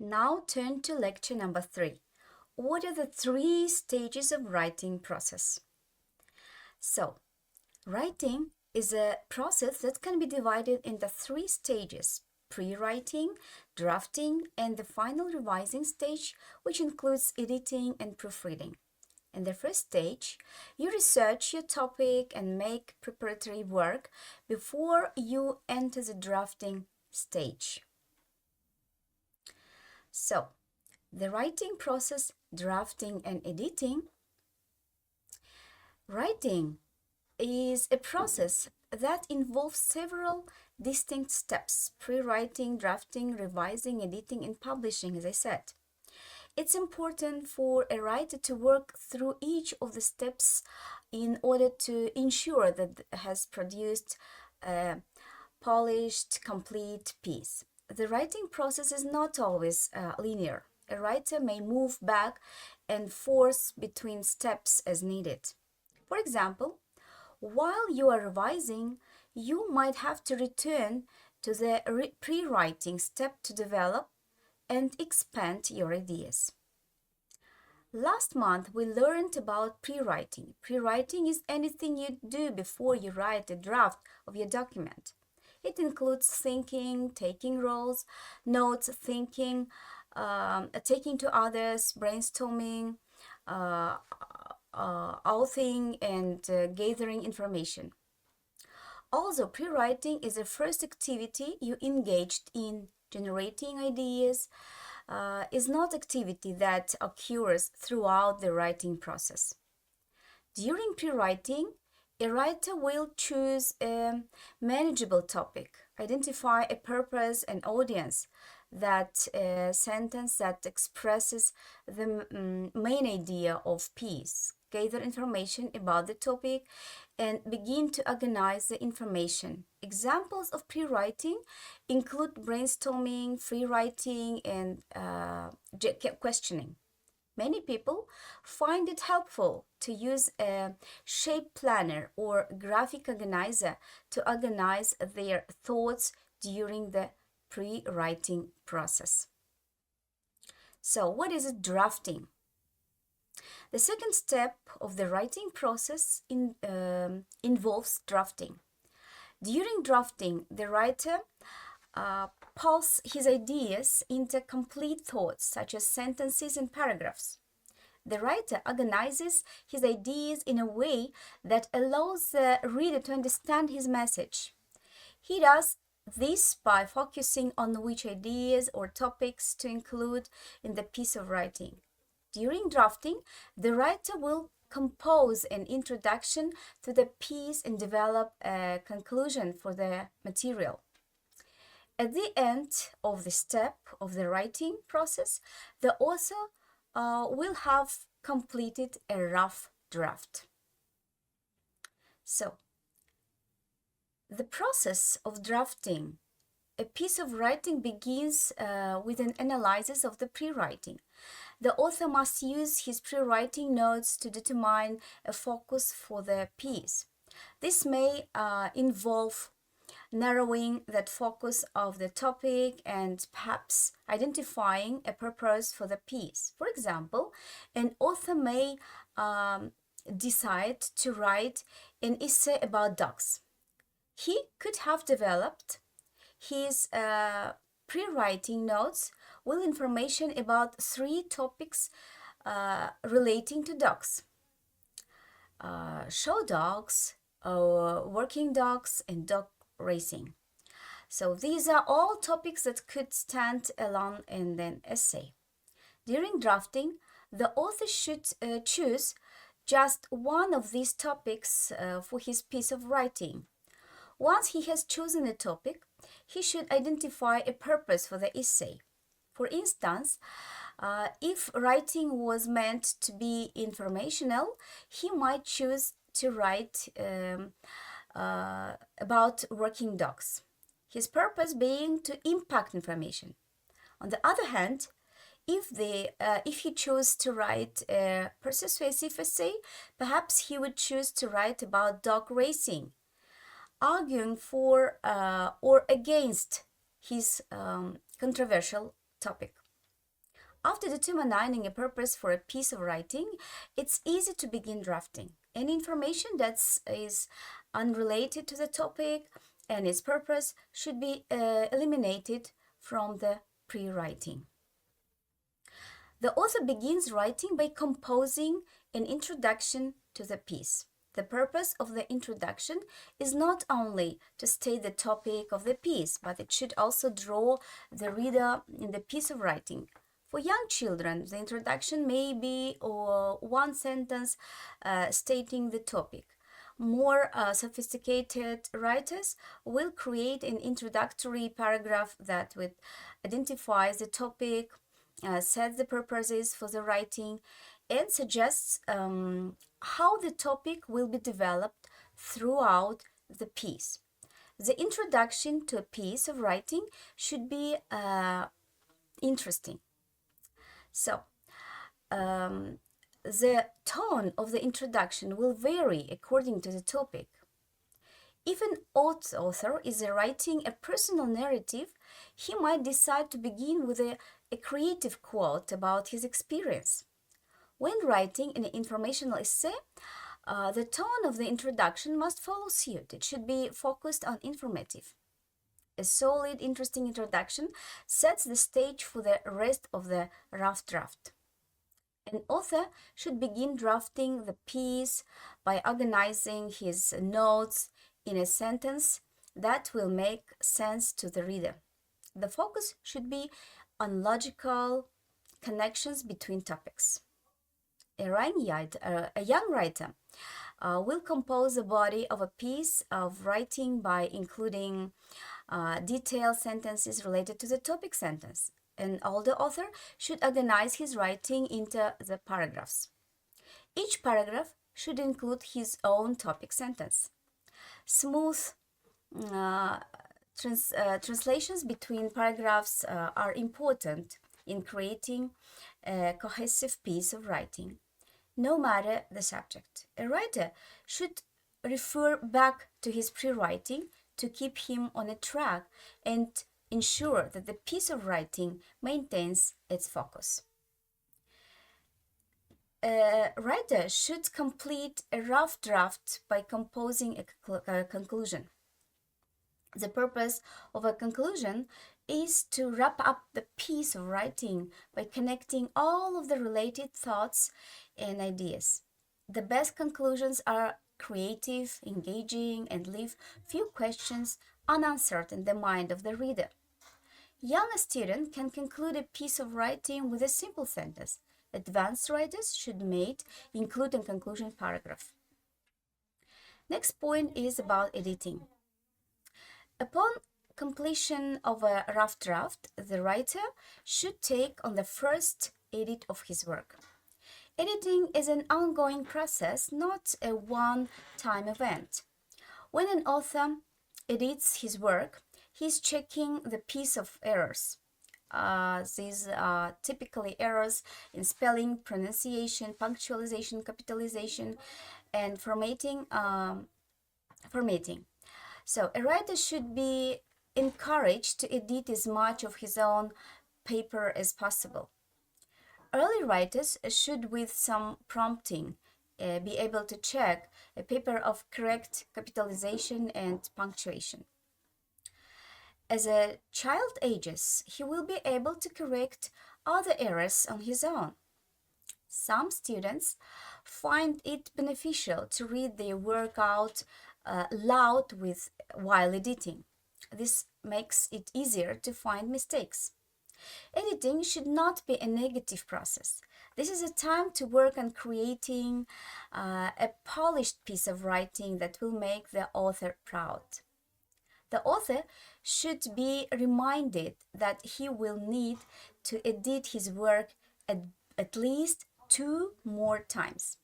Now turn to lecture number 3. What are the 3 stages of writing process? So, writing is a process that can be divided into 3 stages: pre-writing, drafting, and the final revising stage, which includes editing and proofreading. In the first stage, you research your topic and make preparatory work before you enter the drafting stage. So, the writing process, drafting and editing. Writing is a process that involves several distinct steps: pre-writing, drafting, revising, editing, and publishing, as I said. It's important for a writer to work through each of the steps in order to ensure that has produced a polished, complete piece. The writing process is not always linear. A writer may move back and forth between steps as needed. For example, while you are revising, you might have to return to the pre-writing step to develop and expand your ideas. Last month, we learned about pre-writing. Pre-writing is anything you do before you write a draft of your document. It includes thinking, taking notes, thinking, taking to others, brainstorming, authoring, and gathering information. Also, pre-writing is the first activity you engaged in. Generating ideas is not activity that occurs throughout the writing process. During pre-writing, a writer will choose a manageable topic, identify a purpose and audience, that sentence that expresses the main idea of piece, gather information about the topic, and begin to organize the information. Examples of pre-writing include brainstorming, free writing, and questioning. Many people find it helpful to use a shape planner or graphic organizer to organize their thoughts during the pre-writing process. So, what is drafting? The second step of the writing process involves drafting. During drafting, the writer pulls his ideas into complete thoughts, such as sentences and paragraphs. The writer organizes his ideas in a way that allows the reader to understand his message. He does this by focusing on which ideas or topics to include in the piece of writing. During drafting, the writer will compose an introduction to the piece and develop a conclusion for the material. At the end of the step of the writing process, the author will have completed a rough draft. So, the process of drafting a piece of writing begins with an analysis of the pre-writing. The author must use his pre-writing notes to determine a focus for the piece. This may involve narrowing that focus of the topic and perhaps identifying a purpose for the piece. For example, an author may decide to write an essay about dogs. He could have developed his pre-writing notes with information about 3 topics relating to dogs: show dogs, working dogs, and dog racing. So these are all topics that could stand alone in an essay. During drafting, the author should choose just one of these topics for his piece of writing. Once he has chosen a topic, he should identify a purpose for the essay. For instance, if writing was meant to be informational, he might choose to write about working dogs, his purpose being to impact information. On the other hand, If he chose to write a persuasive essay, perhaps he would choose to write about dog racing, arguing for or against his controversial topic. After determining a purpose for a piece of writing, it's easy to begin drafting. Any information that is unrelated to the topic and its purpose should be eliminated from the pre-writing. The author begins writing by composing an introduction to the piece. The purpose of the introduction is not only to state the topic of the piece, but it should also draw the reader in the piece of writing. For young children, the introduction may be one sentence stating the topic. More sophisticated writers will create an introductory paragraph that identifies the topic, sets the purposes for the writing, and suggests how the topic will be developed throughout the piece. The introduction to a piece of writing should be interesting. So, the tone of the introduction will vary according to the topic. If an author is writing a personal narrative, he might decide to begin with a creative quote about his experience. When writing an informational essay, the tone of the introduction must follow suit. It should be focused on informative. A solid, interesting introduction sets the stage for the rest of the rough draft. An author should begin drafting the piece by organizing his notes in a sentence that will make sense to the reader. The focus should be on logical connections between topics. A young writer will compose the body of a piece of writing by including detailed sentences related to the topic sentence. An older author should organize his writing into the paragraphs. Each paragraph should include his own topic sentence. Smooth translations between paragraphs are important in creating a cohesive piece of writing, no matter the subject. A writer should refer back to his pre-writing to keep him on a track and ensure that the piece of writing maintains its focus. A writer should complete a rough draft by composing a conclusion. The purpose of a conclusion is to wrap up the piece of writing by connecting all of the related thoughts and ideas. The best conclusions are creative, engaging, and leave few questions unanswered in the mind of the reader. Young students can conclude a piece of writing with a simple sentence. Advanced writers should include a conclusion paragraph. Next point is about editing. Upon completion of a rough draft, the writer should take on the first edit of his work. Editing is an ongoing process, not a one-time event. When an author edits his work, he is checking the piece of errors. These are typically errors in spelling, pronunciation, punctualization, capitalization, and formatting. So a writer should be encouraged to edit as much of his own paper as possible. Early writers should, with some prompting, be able to check a paper of correct capitalization and punctuation. As a child ages, he will be able to correct other errors on his own. Some students find it beneficial to read their work out loud while editing. This makes it easier to find mistakes. Editing should not be a negative process. This is a time to work on creating a polished piece of writing that will make the author proud. The author should be reminded that he will need to edit his work at least 2 more times.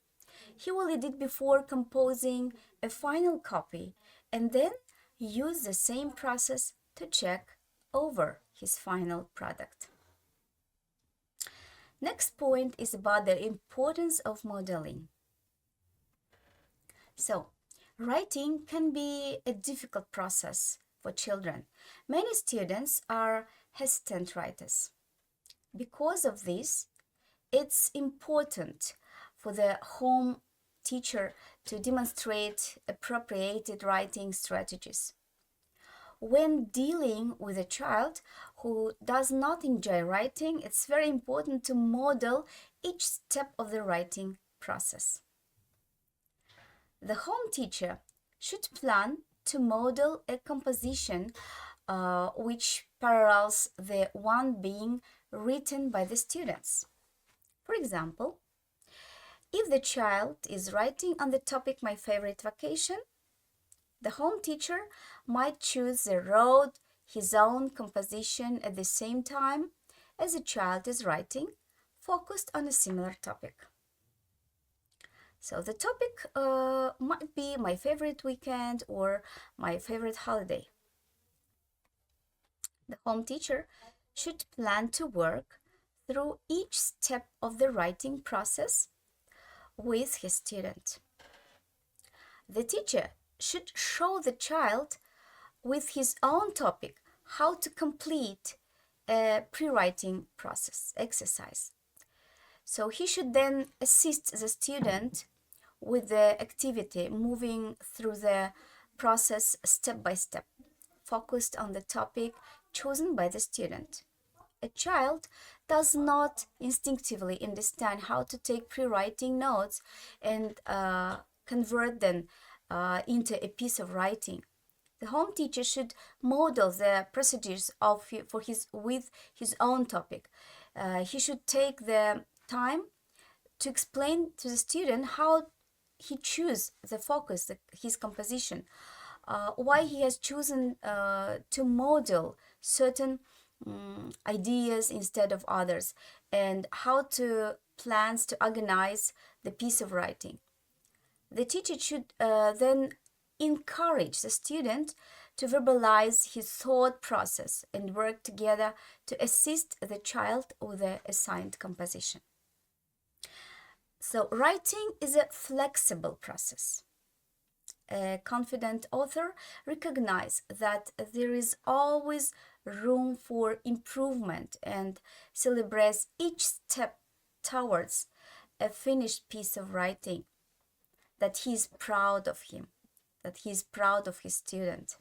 He will edit before composing a final copy and then use the same process to check over his final product. Next point is about the importance of modeling. So, writing can be a difficult process for children. Many students are hesitant writers. Because of this, it's important for the home teacher to demonstrate appropriate writing strategies. When dealing with a child who does not enjoy writing, it's very important to model each step of the writing process. The home teacher should plan to model a composition which parallels the one being written by the students. For example, if the child is writing on the topic My Favorite Vacation, the home teacher might choose the wrote his own composition at the same time as the child is writing, focused on a similar topic. So the topic might be my favorite weekend or my favorite holiday. The home teacher should plan to work through each step of the writing process with his student. The teacher should show the child with his own topic how to complete a pre-writing process exercise. So he should then assist the student with the activity, moving through the process step by step, focused on the topic chosen by the student. A child does not instinctively understand how to take pre-writing notes and convert them into a piece of writing. The home teacher should model the procedures with his own topic. He should take the time to explain to the student how he choose the focus, his composition, why he has chosen to model certain ideas instead of others, and how to plans to organize the piece of writing. The teacher should then encourage the student to verbalize his thought process and work together to assist the child with the assigned composition. So writing is a flexible process. A confident author recognizes that there is always room for improvement and celebrates each step towards a finished piece of writing, that he is proud of him, that he is proud of his student.